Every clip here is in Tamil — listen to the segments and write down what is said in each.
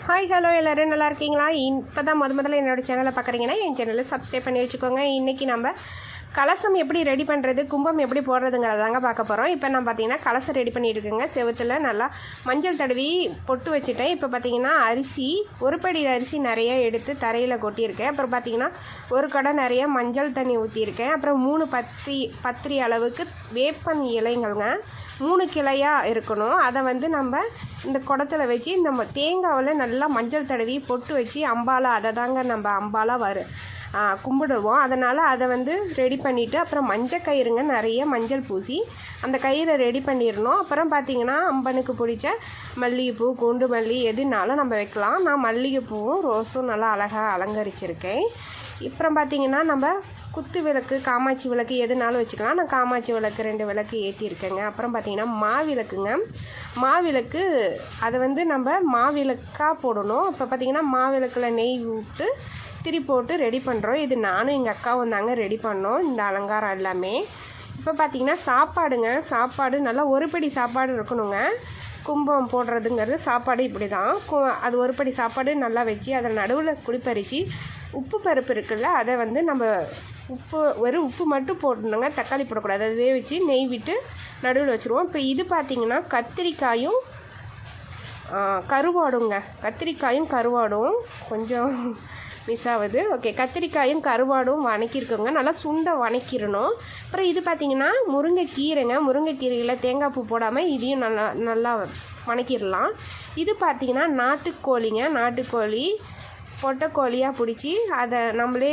ஹாய் ஹலோ எல்லோரும் நல்லா இருக்கீங்களா? இப்போ தான் முதல்ல என்னோடய சேனலை பார்க்குறீங்கன்னா என் சேனலை சப்ஸ்கிரைப் பண்ணி வச்சுக்கோங்க. இன்றைக்கி நம்ம கலசம் எப்படி ரெடி பண்ணுறது, கும்பம் எப்படி போடுறதுங்கிறதாங்க பார்க்க போகிறோம். இப்போ நான் பார்த்தீங்கன்னா கலசம் ரெடி பண்ணிட்டு இருக்கேங்க. செவத்தில் நல்லா மஞ்சள் தடவி பொட்டு வச்சுட்டேன். இப்போ பார்த்தீங்கன்னா அரிசி ஒரு படி அரிசி நிறைய எடுத்து தரையில் கொட்டியிருக்கேன். அப்புறம் பார்த்தீங்கன்னா ஒரு கடை நிறைய மஞ்சள் தண்ணி ஊற்றியிருக்கேன். அப்புறம் 3 பத்திரி அளவுக்கு வேப்பன் இலைங்கள்ங்க 3 கிளையாக இருக்கணும். அதை வந்து நம்ம இந்த குடத்தில் வச்சு நம்ம தேங்காவில் நல்லா மஞ்சள் தடவி பொட்டு வச்சு அம்பாலா அதை தாங்க நம்ம அம்பாலா கும்பிடுவோம். அதனால் அதை வந்து ரெடி பண்ணிவிட்டு அப்புறம் மஞ்சள் கயிறுங்க நிறைய மஞ்சள் பூசி அந்த கயிறை ரெடி பண்ணிடணும். அப்புறம் பார்த்திங்கன்னா அம்பனுக்கு பிடிச்ச மல்லிகைப்பூ குண்டு மல்லி எதுனாலும் நம்ம வைக்கலாம். நான் மல்லிகைப்பூவும் ரோஸும் நல்லா அழகாக அலங்கரிச்சிருக்கேன். அப்புறம் பார்த்திங்கன்னா நம்ம குத்து விளக்கு காமாட்சி விளக்கு எதுனாலும் வச்சுக்கலாம். நான் காமாட்சி விளக்கு 2 விளக்கு ஏற்றிருக்கேங்க. அப்புறம் பார்த்திங்கன்னா மாவிளக்குங்க. மாவிளக்கு அதை வந்து நம்ம மாவிளக்காக போடணும். இப்போ பார்த்திங்கன்னா மாவிளக்கில் நெய் விட்டு திரி போட்டு ரெடி பண்ணுறோம். இது நானும் எங்கள் அக்காவும் தாங்க ரெடி பண்ணோம் இந்த அலங்காரம் எல்லாமே. இப்போ பார்த்திங்கன்னா சாப்பாடு நல்லா ஒரு படி சாப்பாடு இருக்கணுங்க. கும்பம் போடுறதுங்கிறது சாப்பாடு இப்படி தான். அது ஒரு படி சாப்பாடு நல்லா வச்சு அதில் நடுவில் குளிப்பறிச்சு உப்பு பருப்பு இருக்குல்ல அதை வந்து நம்ம உப்பு மட்டும் போடணுங்க. தக்காளி போடக்கூடாது. அதை வேவிச்சு நெய் விட்டு நடுவில் வச்சுருவோம். இப்போ இது பார்த்திங்கன்னா கத்திரிக்காயும் கருவாடும் கொஞ்சம் மிஸ் ஆகுது. ஓகே, கத்திரிக்காயும் கருவாடும் வணக்கியிருக்கோங்க. நல்லா சுண்டை வணக்கிடணும். அப்புறம் இது பார்த்திங்கன்னா முருங்கைக்கீரையில் தேங்காய் பூ போடாமல் இதையும் நல்லா வணக்கிடலாம். இது பார்த்திங்கன்னா நாட்டுக்கோழி பொட்டைக்கோழியாக பிடிச்சி அதை நம்மளே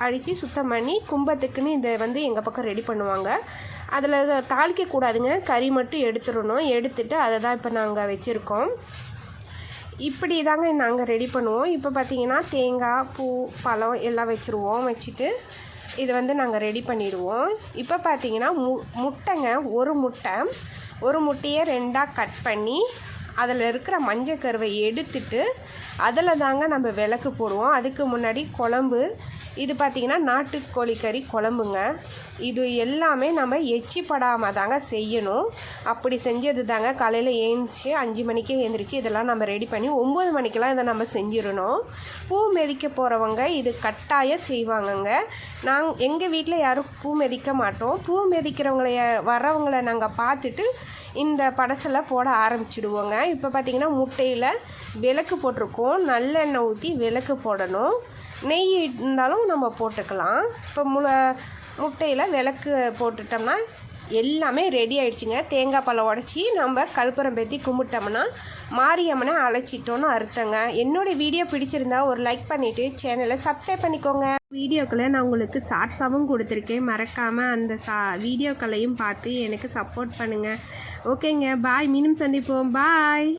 அடித்து சுத்தம் பண்ணி கும்பத்துக்குன்னு இதை வந்து எங்கள் பக்கம் ரெடி பண்ணுவாங்க. அதில் தாளிக்கக்கூடாதுங்க, கறி மட்டும் எடுத்துடணும். எடுத்துட்டு அதை தான் இப்போ நாங்கள் வச்சுருக்கோம். இப்படி தாங்க நாங்கள் ரெடி பண்ணுவோம். இப்போ பார்த்திங்கன்னா தேங்காய் பூ பழம் எல்லாம் வச்சுருவோம். வச்சுட்டு இதை வந்து நாங்கள் ரெடி பண்ணிடுவோம். இப்போ பார்த்திங்கன்னா முட்டைங்க ஒரு முட்டையை 2ஆக கட் பண்ணி அதில் இருக்கிற மஞ்சள் கருவை எடுத்துட்டு அதில் தாங்க நம்ம விளக்கு போடுவோம். அதுக்கு முன்னாடி குழம்பு இது பார்த்திங்கன்னா நாட்டுக்கோழி கறி குழம்புங்க. இது எல்லாமே நம்ம எச்சிப்படாமல் தாங்க செய்யணும். அப்படி செஞ்சது தாங்க காலையில் ஏந்திச்சு 5 மணிக்கே எழுந்திரிச்சு இதெல்லாம் நம்ம ரெடி பண்ணி 9 மணிக்கெலாம் இதை நம்ம செஞ்சிடணும். பூ மிதிக்க போகிறவங்க இது கட்டாயம் செய்வாங்கங்க. எங்கள் வீட்டில் யாரும் பூ மிதிக்க மாட்டோம். பூ மிதிக்கிறவங்கள நாங்கள் பார்த்துட்டு இந்த படசெல்லாம் போட ஆரம்பிச்சிடுவோங்க. இப்போ பார்த்திங்கன்னா முட்டையில் விளக்கு போட்டிருக்கோம். நல்லெண்ணெய் ஊற்றி விளக்கு போடணும். நெய் இருந்தாலும் நம்ம போட்டுக்கலாம். இப்போ முட்டையில் விளக்கு போட்டுட்டோம்னா எல்லாமே ரெடி ஆகிடுச்சிங்க. தேங்காய் பழம் உடச்சி நம்ம கற்பூரம் பேத்தி கும்பிட்டோம்னா மாரியம்மனை அழைச்சிட்டோன்னு அர்த்தங்க. என்னோடய வீடியோ பிடிச்சிருந்தா ஒரு லைக் பண்ணிவிட்டு சேனலை சப்ஸ்கிரைப் பண்ணிக்கோங்க. வீடியோக்களை நான் உங்களுக்கு ஷார்ட்ஸாகவும் கொடுத்துருக்கேன். மறக்காமல் அந்த வீடியோக்களையும் பார்த்து எனக்கு சப்போர்ட் பண்ணுங்கள். ஓகேங்க, பாய். மீண்டும் சந்திப்போம். பாய்.